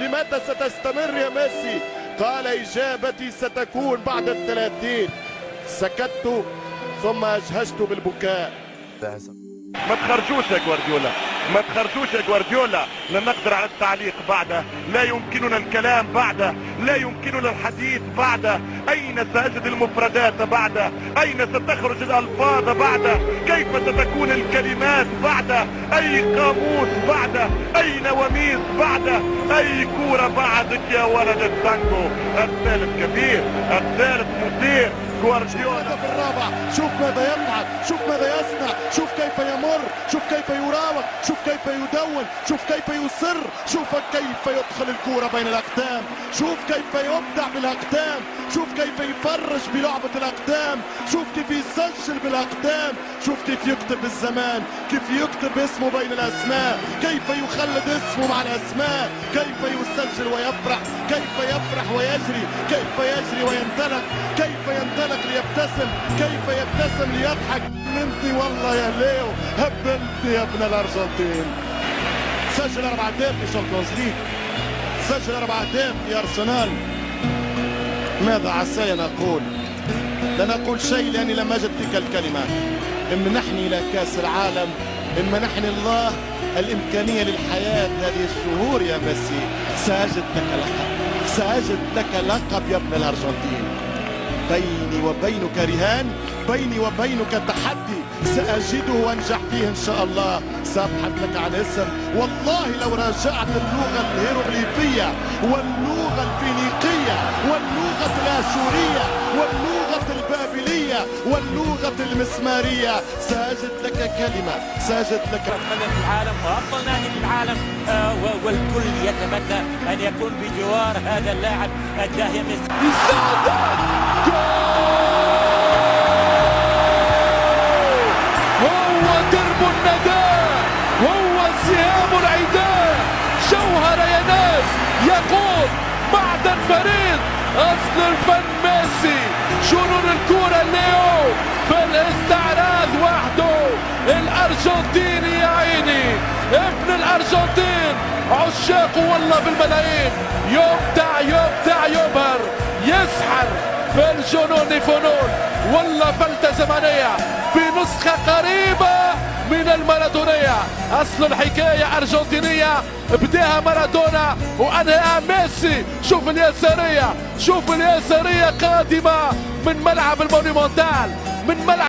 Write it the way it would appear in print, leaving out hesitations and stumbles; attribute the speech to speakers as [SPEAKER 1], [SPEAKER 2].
[SPEAKER 1] لمتى ستستمر يا ميسي؟ قال إجابتي ستكون بعد 30. سكت ثم أجهشت بالبكاء.
[SPEAKER 2] ما تخرجوش يا جوارديولا، ما تخرجوش يا جوارديولا، لا نقدر على التعليق بعده، لا يمكننا الكلام بعده، لا يمكننا الحديث بعده. أين سأجد المفردات بعده؟ أين ستخرج الألفاظ بعده؟ كيف ستكون الكلمات بعده؟ أي قاموس بعده؟ أي نواميس بعده؟ أي كورة بعدك يا ولد التانجو؟ الثالث كبير، الثالث مثير. جوارديولا
[SPEAKER 1] في الرابع، شوف ماذا يفعل، شوف ماذا يصنع، شوف كيف يمر، شوف كيف يراوغ، شوف كيف يدون، شوف كيف يصر، شوف كيف يدخل الكرة بين الأقدام، شوف كيف يبدع بالأقدام، شوف كيف يفرج بلعبة الأقدام، شوف كيف يسجل بالأقدام، شوف كيف يكتب الزمان، كيف يكتب اسمه بين الأسماء، كيف يخلد اسمه مع الأسماء، كيف يسجل ويفرح، كيف يفرح ويجري، كيف يجري وينطلق، كيف ينطلق ليبتسم، كيف يبتسم ليضحك. منتي والله يا ليو، هبلتني يا ابن الأرجنتين. سجل 4 أهداف في شامبيونز ليج، سجل 4 أهداف في أرسنال. ماذا عساي نقول؟ لا نقول شيء لأني لم أجد تلك الكلمات. امنحني إلى كأس العالم، امنحني الله الإمكانية للحياة هذه الشهور يا ميسي. سأجد لك لقب، سأجد لك لقب يا ابن الأرجنتين. بيني وبينك رهان، بيني وبينك تحدي، سأجده وأنجح فيه إن شاء الله. سأبحث لك عن اسم، والله لو راجعت اللغة الهيروغليفية واللغة الفينيقية واللغة الآشورية واللغة البابلية واللغة المسمارية، سأجد لك كلمة، سأجد لك.
[SPEAKER 3] أفضل في العالم وأفضل نادي في العالم، والكل يتمنى أن يكون بجوار هذا اللاعب الداهية ميسي.
[SPEAKER 4] هو درب النداء، هو سهام العداء، جوهر يا ناس، يقود معدن فريد، أصل الفن ميسي، جنون الكرة ليو في الاستعراض وحده. الأرجنتيني يا عيني، ابن الأرجنتين، عشاقه والله بالملايين، يبدع يبدع يبهر، يسحر في الجنون فنون، والله فلتة زمنية في نسخة قريبة من المارادونية. أصل الحكاية أرجنتينية، بداها مارادونا وأنهاها ميسي. شوف اليسارية، شوف اليسارية قادمة من ملعب المونيمونتال، من ملعب